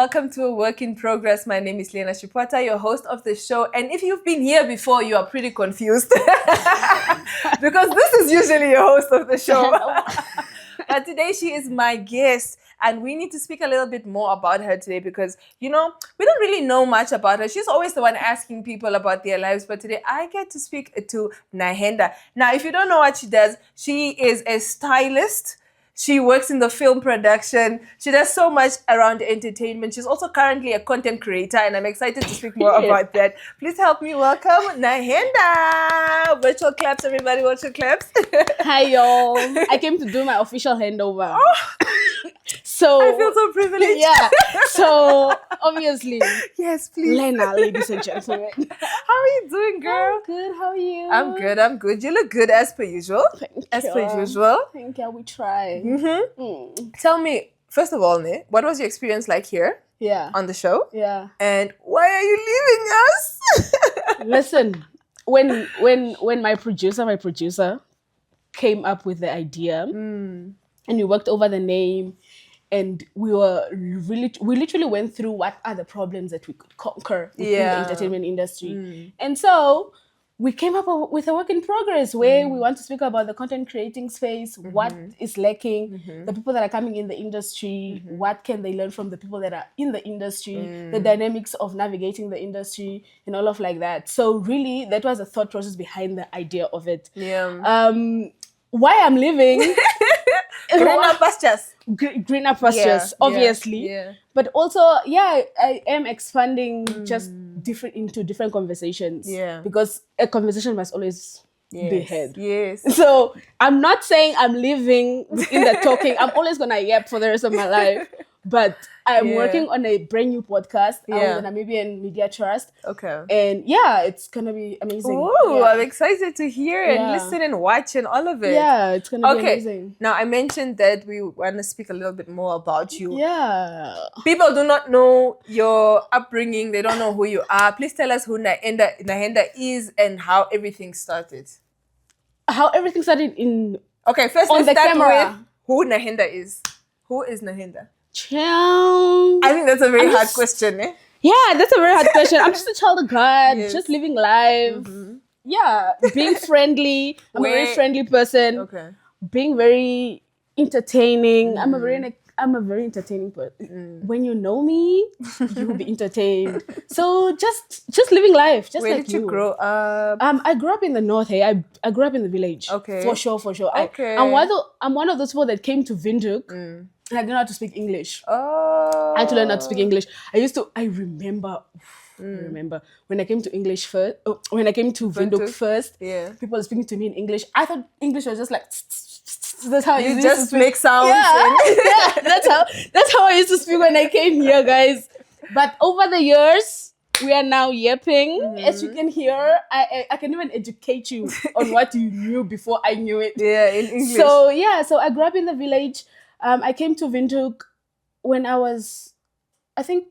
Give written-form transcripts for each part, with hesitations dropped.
welcome to A Work in Progress. My name is Lena Shipwata, your host of the show. And if you've been here before, you are pretty confused because this is usually your host of the show. But today she is my guest, and we need to speak a little bit more about her today because, we don't really know much about her. She's always the one asking people about their lives, but today I get to speak to NAHENDA. Now, if you don't know what she does, she is a stylist. She works in the film production. She does so much around entertainment. She's also currently a content creator, and I'm excited to speak more about that. Please help me welcome NAHENDA. Virtual claps, everybody. Virtual claps. Hi, y'all. I came to do my official handover. So I feel so privileged. Yeah. So obviously, yes, please. Lena, ladies and gentlemen. How are you doing, girl? I'm good. How are you? I'm good. You look good as per usual. Thank you. Thank you. We try. Tell me, first of all, what was your experience like here? Yeah. On the show? Yeah. And why are you leaving us? Listen, when my producer came up with the idea, and we worked over the name, and we literally went through what are the problems that we could conquer within the entertainment industry. And so we came up with a work in progress where we want to speak about the content creating space, what is lacking, the people that are coming in the industry, what can they learn from the people that are in the industry, the dynamics of navigating the industry, and all of like that. So really, that was a thought process behind the idea of it. Yeah. Why I'm leaving... Greener pastures. Greener pastures, obviously. Yeah. But also, I am expanding into different conversations. Yeah. Because a conversation must always be had. Yes. So I'm not saying I'm leaving in the talking. I'm always gonna yap for the rest of my life. But I'm working on a brand new podcast with the Namibian Media Trust. Okay. And it's gonna be amazing. Ooh, I'm excited to hear and listen and watch and all of it. Yeah, it's gonna be amazing. Now, I mentioned that we want to speak a little bit more about you. Yeah. People do not know your upbringing. They don't know who you are. Please tell us who NAHENDA is and how everything started. How everything started in... Okay, first let's start with who NAHENDA is. Who is NAHENDA? I think that's a very hard question, eh? Yeah, that's a very hard question. I'm just a child of God, just living life. Yeah, being friendly. I'm a very friendly person. Okay. Being very entertaining. I'm a very entertaining person. When you know me, you will be entertained. So just living life, just Where like did you grow up? I grew up in the north. Hey, I grew up in the village. Okay. For sure. Okay. I'm one of those people that came to Windhoek. And I didn't know how to speak English. Oh. I had to learn how to speak English. I remember when I came to English first. When I came to Windhoek first, people were speaking to me in English. I thought English was just like... That's how you just make sounds. Yeah, that's how I used to speak when I came here, guys. But over the years, we are now yapping. As you can hear, I can even educate you on what you knew before I knew it. Yeah, in English. So I grew up in the village. I came to Windhoek when I was, I think,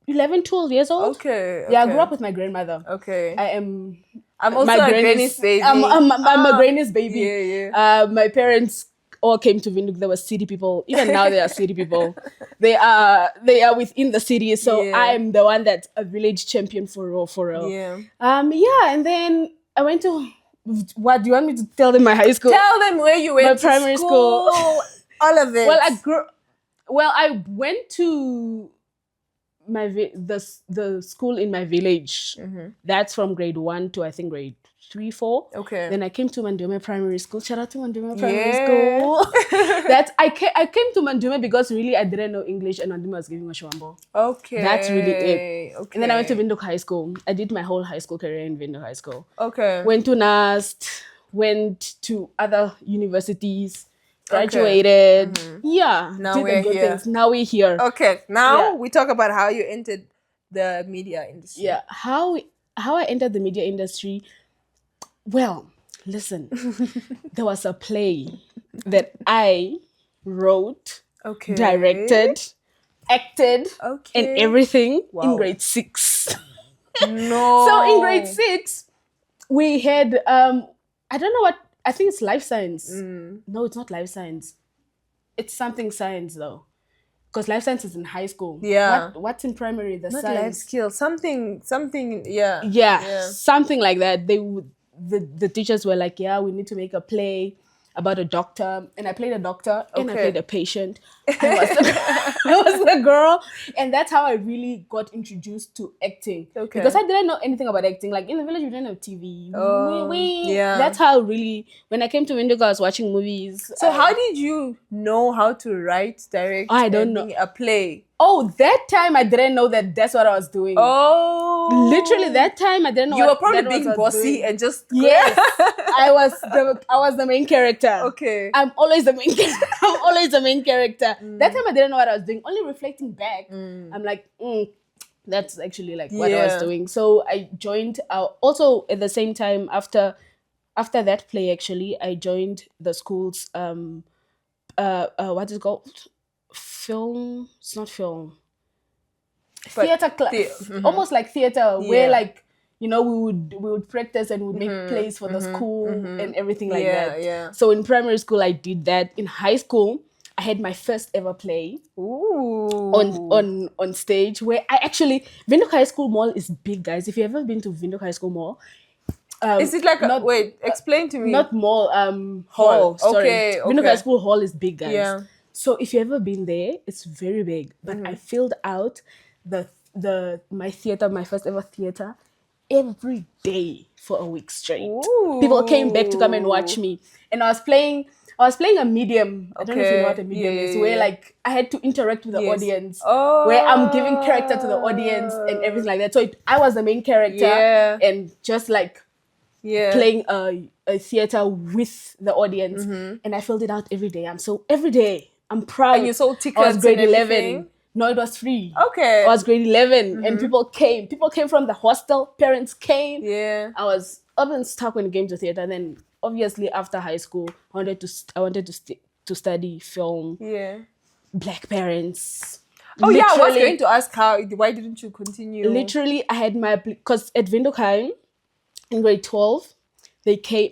11, 12 years old. Okay. Yeah, I grew up with my grandmother. Okay. I'm also a granny's baby. I'm a granny's baby. Yeah. My parents all came to Windhoek. There were city people. Even now they are city people. They are within the city. So I'm the one that's a village champion for real. Yeah. And then I went to... What do you want me to tell them? My high school? Tell them where you went to primary school. All of it. I went to the school in my village. That's from grade 1 to I think grade 3, 4. Okay. Then I came to Mandume Primary School. Shout out to Mandume Primary School. I came to Mandume because really I didn't know English and Mandume was giving a shwambo. Okay. That's really it. Okay. And then I went to Windhoek High School. I did my whole high school career in Windhoek High School. Okay. Went to NAST. Went to other universities. Graduated. Yeah. Now we're here. Things. Now we're here. Okay. Now we talk about how you entered the media industry. Yeah. How I entered the media industry. Well, listen. There was a play that I wrote, directed, acted, and everything in grade 6. No. So in grade 6, we had I don't know what. I think it's life science. No, it's not life science. It's something science though. because life science is in high school. Yeah. What's in primary? The Not life science. skills. Something. Yeah. Yeah, something like that. The teachers were like, yeah, we need to make a play about a doctor, and I played a doctor and I Okay. played a patient. I was I was the girl, and that's how I really got introduced to acting. Okay. Because I didn't know anything about acting. Like in the village, we didn't have TV. Yeah. That's how really when I came to Indigo, I was watching movies. So how did you know how to write, direct, I don't and know. be a play? Oh, that time I didn't know that that's what I was doing. Oh, Literally that time I didn't know. You were that probably was being what I was bossy doing. and just Yes, I was the main character. Okay. I'm always the main character. I'm always the main character. That time I didn't know what I was doing. Only reflecting back, I'm like, that's actually like what I was doing. So I joined. Also at the same time after that play, actually, I joined the school's what is it called? Film. It's not film. But Theater class, almost like theater, where like we would practice and would make plays for the school and everything like that. Yeah. So in primary school, I did that. In high school, I had my first ever play on stage, where I actually Windhoek High School Mall is big, guys. If you ever been to Windhoek High School Mall, is it like explain to me. Not mall, hall. Sorry, Okay. Windhoek High School Hall is big, guys. Yeah. So if you ever been there, it's very big. But I filled out my first ever theater every day for a week straight. Ooh. People came back to come and watch me, and I was playing a medium. I don't know if you know what a medium is, where like I had to interact with the audience, where I'm giving character to the audience and everything like that. So I was the main character and just like playing a theater with the audience, and I filled it out every day. Every day I'm proud. And you sold tickets. I was grade and 11. everything? No, it was free. Okay. I was grade 11 and people came. People came from the hostel. Parents came. Yeah. I was stuck when it came to theater. And then obviously after high school, I wanted to study film. Yeah. Black parents. Oh yeah, I was going to ask why didn't you continue? Literally, I had because at Windhoek High in grade 12, they came,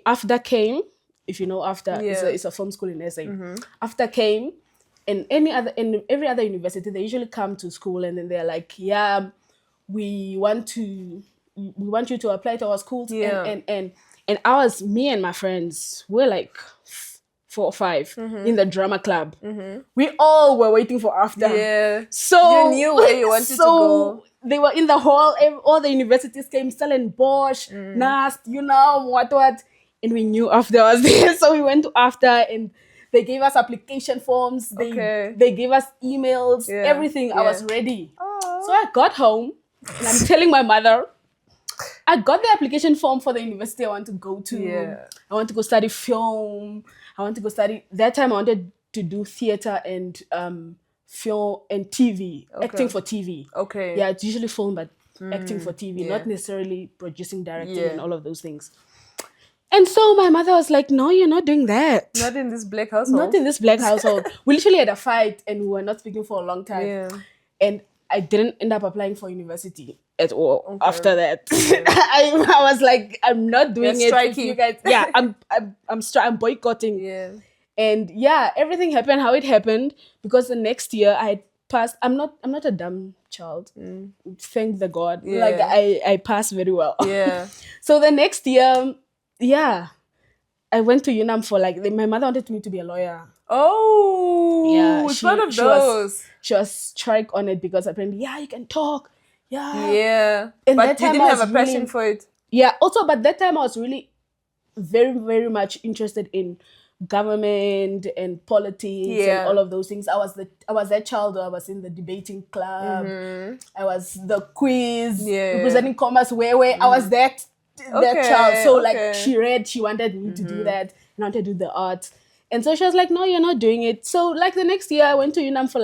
if you know after, it's a film school in SA. After came, and every other university, they usually come to school and then they're like, yeah, we want you to apply to our schools. And me and my friends, we're like 4 or 5 in the drama club. We all were waiting for after. Yeah. So you knew where you wanted to go. They were in the hall. All the universities came, Stellenbosch, NAST, what. And we knew after was there. So we went to after and they gave us application forms. They gave us emails, everything. I was ready. Aww. So I got home and I'm telling my mother, I got the application form for the university I want to go to. Yeah. I want to go study film. I want to go study. That time I wanted to do theater and film and TV, acting for TV. Okay. Yeah, it's usually film, but acting for TV, not necessarily producing, directing, and all of those things. And so my mother was like, no, you're not doing that. Not in this black household. Not in this black household. We literally had a fight and we were not speaking for a long time. Yeah. And I didn't end up applying for university at all after that. I was like, I'm not doing it. Striking. You guys, I'm boycotting. Yeah. And everything happened how it happened because the next year I had passed. I'm not a dumb child. Thank the God. Yeah. Like I passed very well. Yeah. So the next year, I went to UNAM for my mother wanted me to be a lawyer. Oh, yeah, it's one of those. She was strike on it because apparently, you can talk. Yeah. And but that you time didn't I have was a passion really, for it. Yeah, also, but that time I was really very, very much interested in government and politics and all of those things. I was that child who I was in the debating club. I was the quiz representing commerce where I was that child. So she wanted me to do that and I wanted to do the art. And so she was like, no, you're not doing it. So the next year I went to UNAM for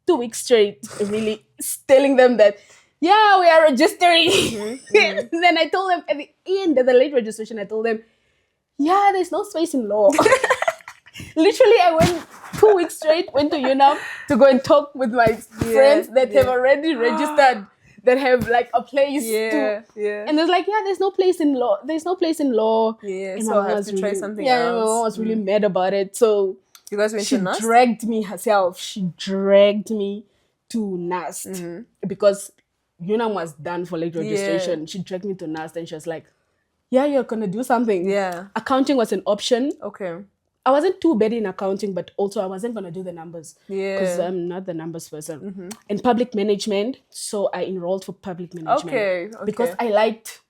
2 weeks straight, really telling them that, we are registering. Then I told them at the end of the late registration, I told them, there's no space in law. Literally, I went 2 weeks straight, went to UNAM to go and talk with my friends that have already registered, that have a place to. And there's there's no place in law. There's no place in law. Yeah, and so I have to try something else. Yeah, my mom was really mad about it. So You guys went she to NAS? dragged me herself. She dragged me to NAST because UNAM was done for late registration. She dragged me to NAST and she was like, yeah, you're going to do something. Yeah. Accounting was an option. Okay. I wasn't too bad in accounting, but also I wasn't going to do the numbers. Yeah. Because I'm not the numbers person. And public management, so I enrolled for public management. Okay. Because I liked...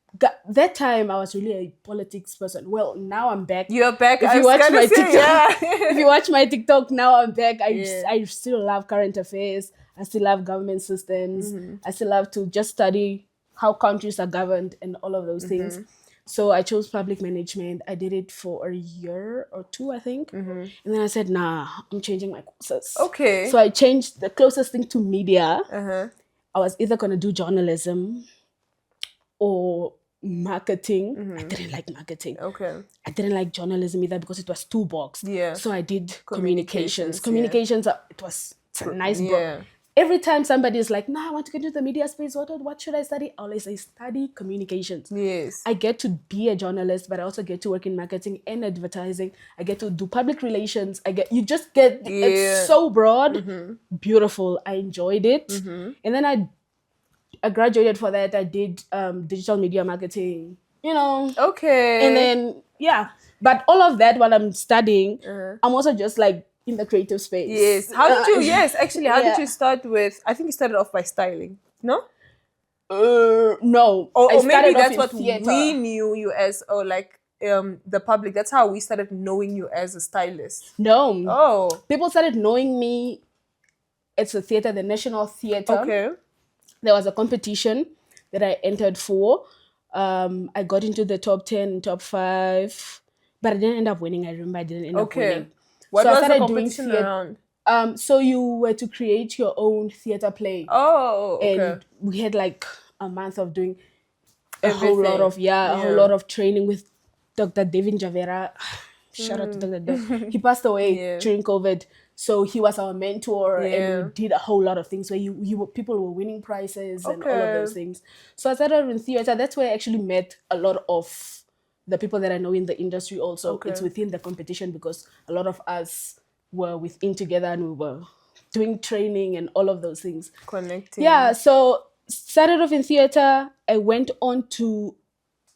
That time, I was really a politics person. Well, now I'm back. You're back. If you watch my TikTok, yeah. if you watch my TikTok, now I'm back. I still love current affairs. I still love government systems. I still love to just study how countries are governed and all of those things. So I chose public management. I did it for a year or two, I think. And then I said, nah, I'm changing my courses. Okay. So I changed the closest thing to media. I was either going to do journalism or marketing. I didn't like marketing. Okay. I didn't like journalism either because it was too boxed. Yeah. So I did communications. Communications, It's a nice book. Every time somebody is like, nah, I want to get into the media space, what should I study? I always say, study communications. Yes. I get to be a journalist, but I also get to work in marketing and advertising. I get to do public relations. It's so broad, beautiful. I enjoyed it. And then I graduated for that. I did digital media marketing, Okay. And then, but all of that while I'm studying, I'm also just like in the creative space. Yes. How did you start with, I think you started off by styling, no? No. Or maybe that's what we knew you as, or like the public. That's how we started knowing you as a stylist. No. Oh. People started knowing me at the theater, the National Theater. Okay. There was a competition that I entered for. I got into the top 10, top 5, but I didn't end up winning. I remember I didn't end up winning. What was the competition around? So you were to create your own theater play. Oh, okay. And we had like a month of doing a whole lot of training with Dr. Devin Javera. Shout out to Dr. Dev. He passed away during COVID. So he was our mentor and we did a whole lot of things where people were winning prizes and all of those things. So I started in theater. That's where I actually met a lot of the people that I know in the industry also. It's within the competition because a lot of us were within together and we were doing training and all of those things. Connecting. Yeah, so started off in theater. I went on to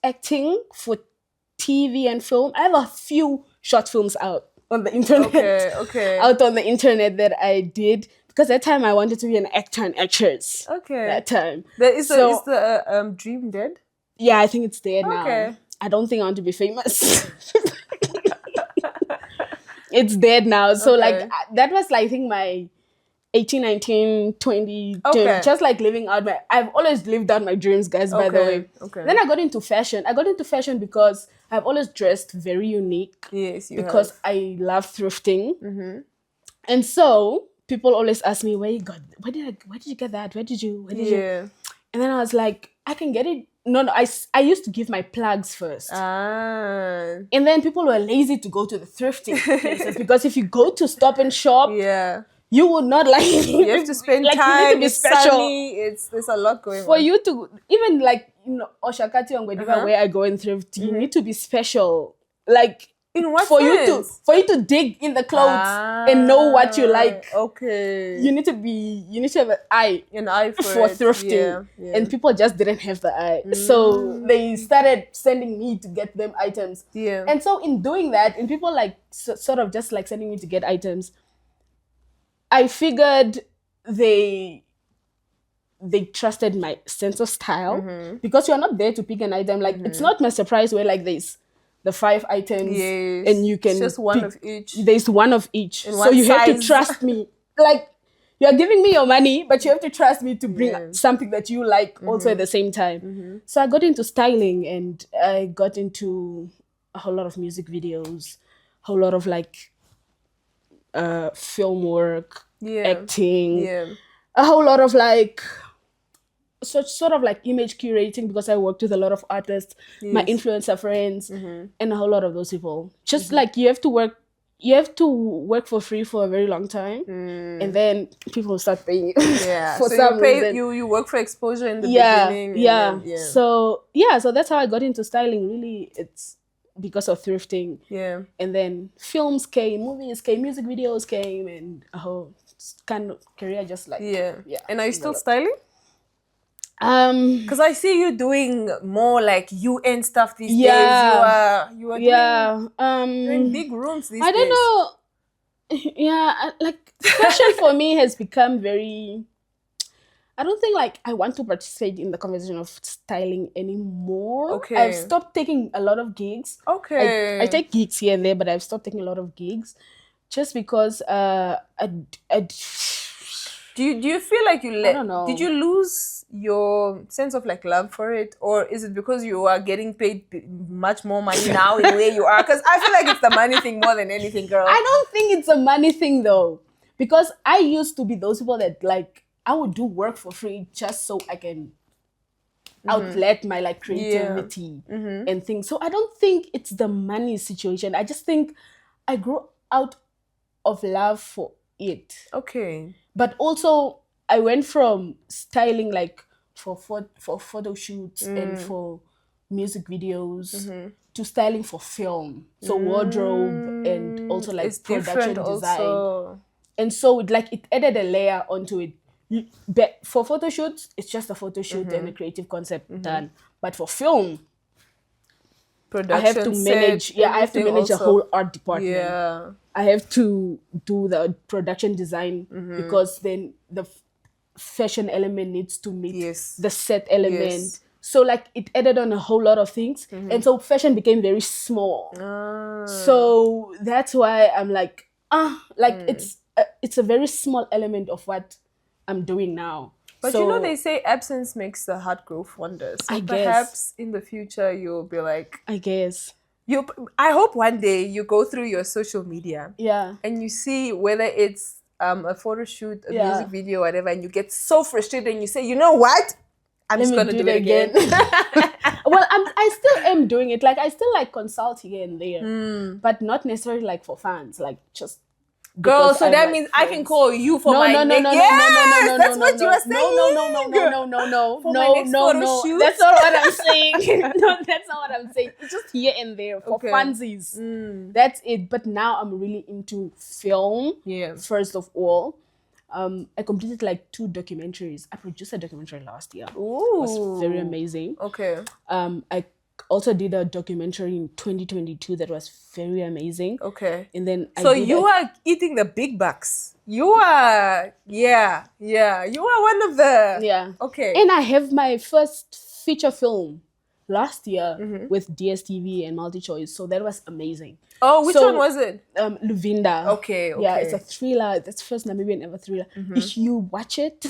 acting for TV and film. I have a few short films out on the internet. Okay. Out on the internet that I did. Because that time I wanted to be an actor and actress. Okay. That time. Is the dream dead? Yeah, I think it's dead now. Okay. I don't think I want to be famous. It's dead now. So like that was like, I think my 18, 19, 20, just like living out I've always lived out my dreams, guys, by the way. Okay. Then I got into fashion. I got into fashion because I've always dressed very unique. Yes, because I love thrifting. And so people always ask me, where did you get that? Where did you? And then I was like, I can get it. No, I used to give my plugs first. And then people were lazy to go to the thrifting places because if you go to Stop and Shop, you would not like it. You have to spend time. You need to be special. Sunny. There's a lot going on. For you to, even like, Oshakati and where I go and thrift, you need to be special. Like, in what for sense? For you to dig in the clothes and know what you like. Okay. You need to have an eye for thrifting. And people just didn't have the eye. So they started sending me to get them items. And so in doing that, and people like sort of just like sending me to get items, I figured they trusted my sense of style because you're not there to pick an item. Like it's not my surprise where like there's the 5 items and you can it's just one of each. There's one of each. So you have to trust me. Like you're giving me your money, but you have to trust me to bring something that you like also at the same time. So I got into styling and I got into a whole lot of music videos, a whole lot of like film work, acting, a whole lot of like sort of like image curating because I worked with a lot of artists, my influencer friends, and a whole lot of those people. Just like you have to work for free for a very long time, and then people start paying you. For so some reason. You work for exposure in the beginning. So that's how I got into styling. Really, because of thrifting. Yeah. And then films came, movies came, music videos came, and a whole kind of career just like Yeah. And are you still developed. styling? Because I see you doing more like UN stuff these days. You are doing big rooms these days. I don't know. Yeah, like fashion for me has become very. I don't think like I want to participate in the conversation of styling anymore. Okay. I've stopped taking a lot of gigs. Okay. I take gigs here and there, but I've stopped taking a lot of gigs, just because Do you feel like I don't know. Did you lose your sense of like love for it, or is it because you are getting paid much more money now in where you are? Because I feel like it's the money thing more than anything, girl. I don't think it's a money thing though, because I used to be those people that like I would do work for free just so I can outlet my like creativity and things. So I don't think it's the money situation. I just think I grew out of love for it. Okay. But also I went from styling like for photo shoots and for music videos to styling for film. So wardrobe and also like It's production different design. also. And so it added a layer onto it. But for photo shoots, it's just a photo shoot and a creative concept done. But for film, Production, I have to manage. I have to manage a whole art department. Yeah. I have to do the production design because then the fashion element needs to meet the set element. Yes. So like it added on a whole lot of things, and so fashion became very small. So that's why I'm like, it's a very small element of what I'm doing now. But so, you know, they say absence makes the heart grow fonder. So perhaps in the future you'll be like, I guess. I hope one day you go through your social media, and you see whether it's a photo shoot, a music video, whatever, and you get so frustrated and you say, you know what? I'm just gonna do it again. Well, I still am doing it. Like I still like consult here and there, but not necessarily like for fans. Like just. Girl, so that means I can call you for my next. Yes, that's what you were saying. No. That's not what I'm saying. No, that's not what I'm saying. It's just here and there for funsies. That's it. But now I'm really into film. Yeah. First of all, I completed like 2 documentaries. I produced a documentary last year. Ooh, it was very amazing. Okay. I also did a documentary in 2022 that was very amazing. Okay. And then you are eating the big bucks. You are, you are one of the... Okay. And I have my first feature film last year with DSTV and MultiChoice, so that was amazing. Oh, which one was it? Luvinda. Okay. Yeah, it's a thriller. That's first Namibian ever thriller. If you watch it,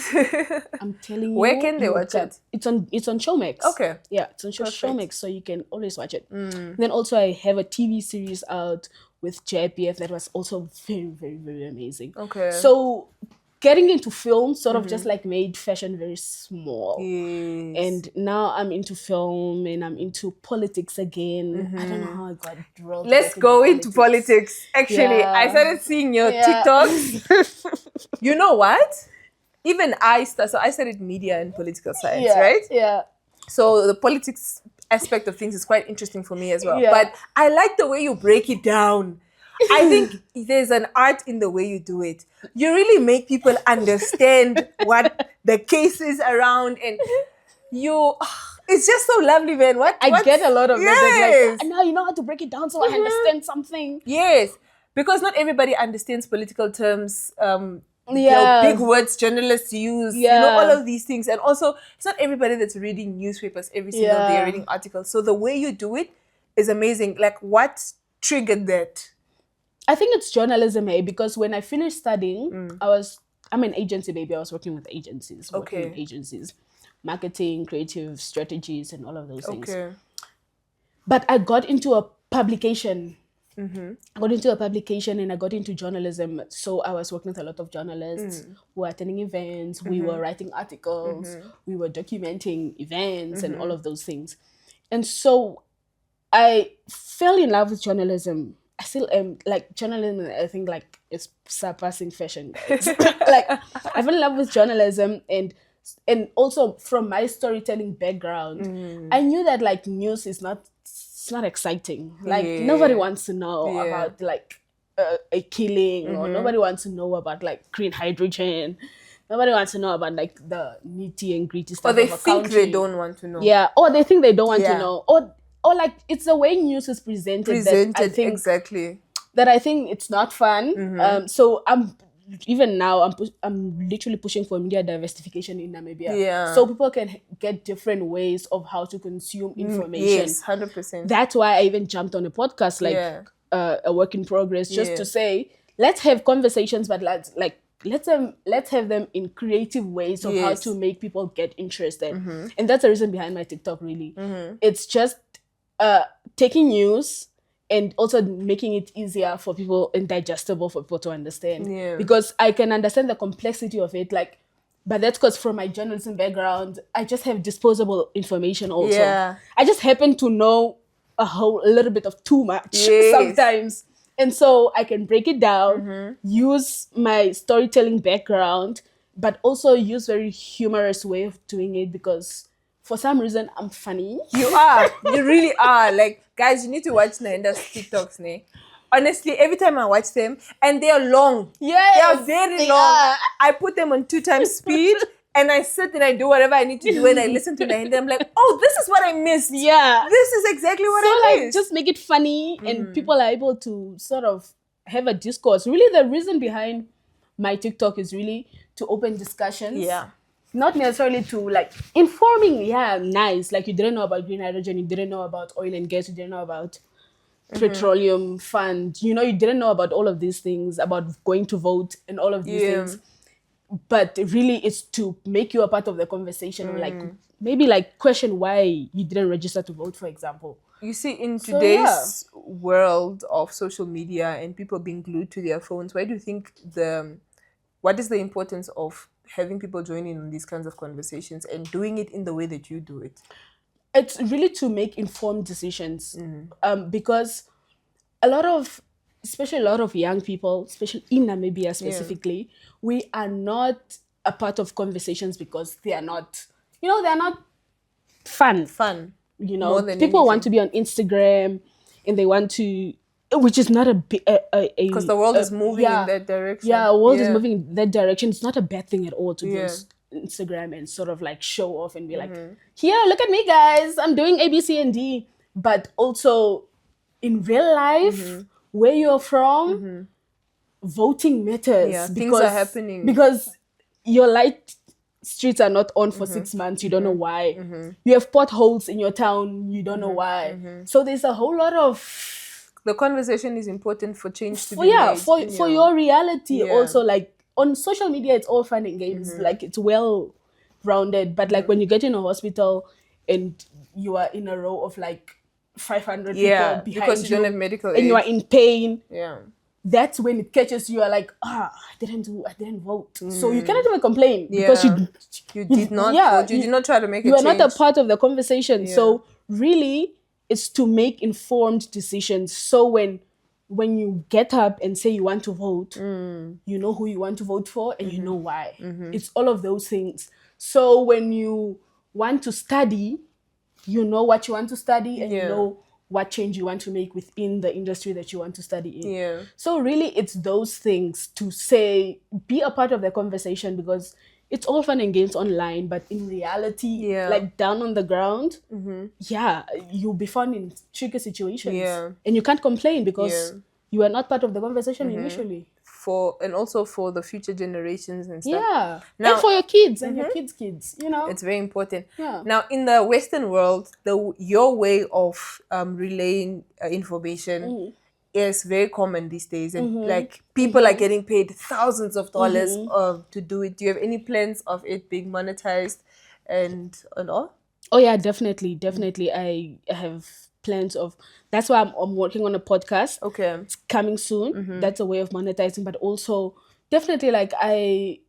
I'm telling you. Where can they watch it? It's on Showmax. Okay. Yeah, it's on Showmax, so you can always watch it. Then also I have a TV series out with JPF that was also very, very, very amazing. Okay. So getting into film sort of just like made fashion very small. Yes. And now I'm into film and I'm into politics again. I don't know how I got drilled. Let's go into politics. Actually, I started seeing your TikToks. You know what? Even I studied media and political science, right? Yeah. So the politics aspect of things is quite interesting for me as well. But I like the way you break it down. I think there's an art in the way you do it. You really make people understand what the case is around, and it's just so lovely, man. I get a lot of it. Like, now you know how to break it down so I understand something. Yes, because not everybody understands political terms. Big words journalists use, all of these things. And also, it's not everybody that's reading newspapers every single day, reading articles. So the way you do it is amazing. Like, what triggered that? I think it's journalism, because when I finished studying, I'm an agency baby. I was working with agencies, marketing, creative strategies, and all of those things. But I got into a publication. I got into a publication and I got into journalism. So I was working with a lot of journalists who were attending events. We were writing articles. We were documenting events and all of those things. And so I fell in love with journalism. I still am. Like, journalism, I think, like, is surpassing fashion, guys. Like, I fell in love with journalism, and also from my storytelling background, I knew that, like, news is not it's not exciting. Like nobody wants to know Yeah. about like a killing, or nobody wants to know about like green hydrogen. Nobody wants to know about like the nitty and gritty stuff Or they of a think country. they don't want to know. Yeah, or they think they don't want to Yeah. know, or like it's the way news is presented that I think exactly. it's not fun. So even now I'm literally pushing for media diversification in Namibia. Yeah. So people can get different ways of how to consume information. Yes, 100%. That's why I even jumped on a podcast like Yeah. a work in progress, just Yeah. to say let's have conversations, but let's have them in creative ways of how Yes. to make people get interested. And that's the reason behind my TikTok, really. It's just taking news and also making it easier for people and digestible for people to understand. Yeah. Because I can understand the complexity of it, like, but that's because from my journalism background, I just have disposable information also. Yeah. I just happen to know a little bit of too much Yes. sometimes. And so I can break it down, use my storytelling background, but also use very humorous way of doing it, because for some reason I'm funny. You are. You really are. Like, guys, you need to watch NAHENDA's TikToks, ne? Honestly, every time I watch them, and they are long. Yes, They are very long. are. I put them on 2 times speed, and I sit and I do whatever I need to do, and I listen to NAHENDA. I'm like, oh, this is what I missed. Yeah. This is exactly what So I like missed. just make it funny and people are able to sort of have a discourse. Really, the reason behind my TikTok is really to open discussions. Yeah. Not necessarily to like informing, nice. Like you didn't know about green hydrogen, you didn't know about oil and gas, you didn't know about petroleum fund, you didn't know about all of these things, about going to vote and all of these things. But really it's to make you a part of the conversation, or like maybe like question why you didn't register to vote, for example. You see, in So, today's world of social media and people being glued to their phones, why do you think what is the importance of having people join in on these kinds of conversations and doing it in the way that you do it? It's really to make informed decisions, because especially a lot of young people, especially in Namibia specifically, we are not a part of conversations because they are not, they're not fun. More than People want anything. to be on Instagram and they want to, which is not Because the world is moving in that direction. Yeah, the world is moving in that direction. It's not a bad thing at all to be on Instagram and sort of like show off and be like, here, look at me, guys. I'm doing A, B, C, and D. But also in real life, where you're from, voting matters. Yeah, things are happening. Because your light streets are not on for 6 months. You don't know why. You have potholes in your town. You don't know why. So there's a whole lot of... The conversation is important for change to be made. For your reality also. Like on social media, it's all fun and games. Like it's well rounded. But like when you get in a hospital and you are in a row of like 500 people behind because you don't have medical aid. And you are in pain. Yeah. That's when it catches you. Are like, I didn't vote. So you cannot even complain because you did not vote. You did not try to make a change. You are not a part of the conversation. So really, it's to make informed decisions. So when you get up and say you want to vote, you know who you want to vote for and you know why. It's all of those things. So when you want to study, you know what you want to study and you know what change you want to make within the industry that you want to study in. Yeah. So really, it's those things to say, be a part of the conversation, because it's all fun and games online, but in reality, like down on the ground, you'll be found in tricky situations. Yeah. And you can't complain because you are not part of the conversation initially. And also for the future generations and stuff. Yeah. Now, and for your kids and your kids' kids, It's very important. Yeah. Now, in the Western world, your way of relaying information is very common these days. And like people are getting paid thousands of dollars to do it. Do you have any plans of it being monetized and all? Oh yeah, definitely. I have plans of, that's why I'm working on a podcast. Okay. It's coming soon. That's a way of monetizing, but also definitely like I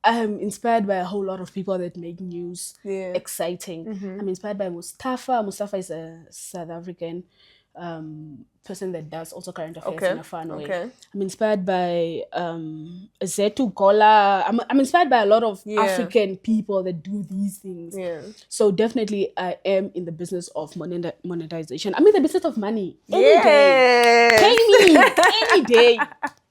am inspired by a whole lot of people that make news exciting. I'm inspired by Mustafa. Mustafa is a South African person that does also current affairs in a fun way. Okay. I'm inspired by Zetu Kola. I'm inspired by a lot of African people that do these things. Yeah. So definitely I am in the business of monetization. I'm in the business of money. Any Yes. day. Pay me any day.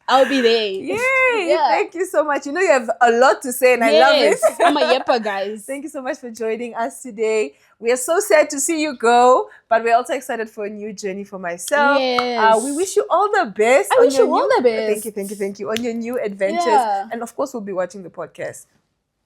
I'll be there. Yay! Yeah. Thank you so much. You know, you have a lot to say and I love it. I'm a yepper, guys. Thank you so much for joining us today. We are so sad to see you go, but we're also excited for a new journey for myself. Yes. We wish you all the best. I wish you all the best. Thank you on your new adventures. Yeah. And of course, we'll be watching the podcast.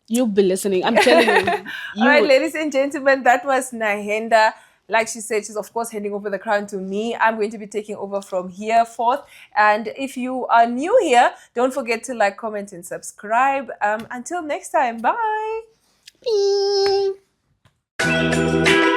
You'll be listening. I'm telling you. All right, ladies and gentlemen, that was NAHENDA. Like she said, she's of course handing over the crown to me. I'm going to be taking over from here forth. And if you are new here, don't forget to like, comment, and subscribe. Until next time, bye. Bye.